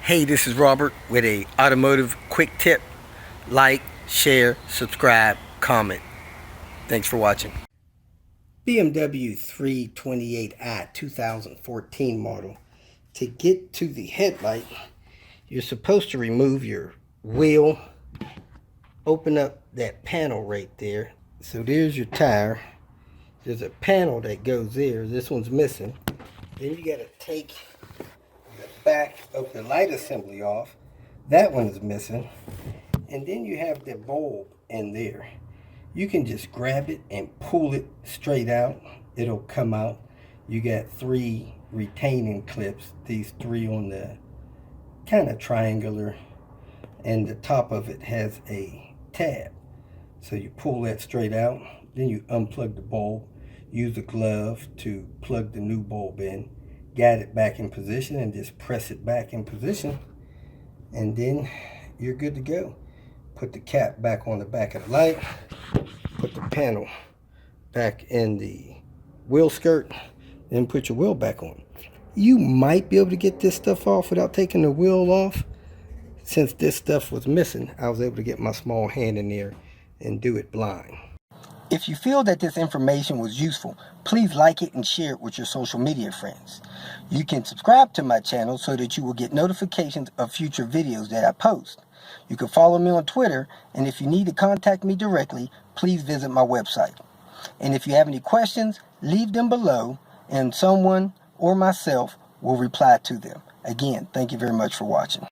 Hey, this is Robert with a automotive quick tip. Like, share, subscribe, comment. Thanks for watching. BMW 328i 2014 model. To get to the headlight, you're supposed to remove your wheel, open up that panel right there. So there's your tire. There's a panel that goes there. This one's missing. Then you got to take the back of the light assembly off. That one is missing. And then you have the bulb in there. You can just grab it and pull it straight out. It'll come out. You got 3 retaining clips. These 3 on the kind of triangular, and the top of it has a tab. So you pull that straight out. Then you unplug the bulb. Use a glove to plug the new bulb in. Guide it back in position and just press it back in position. And then you're good to go. Put the cap back on the back of the light. Put the panel back in the wheel skirt. Then put your wheel back on. You might be able to get this stuff off without taking the wheel off. Since this stuff was missing, I was able to get my small hand in there and do it blind. If you feel that this information was useful, please like it and share it with your social media friends. You can subscribe to my channel so that you will get notifications of future videos that I post. You can follow me on Twitter, and if you need to contact me directly, please visit my website. And if you have any questions, leave them below, and someone or myself will reply to them. Again, thank you very much for watching.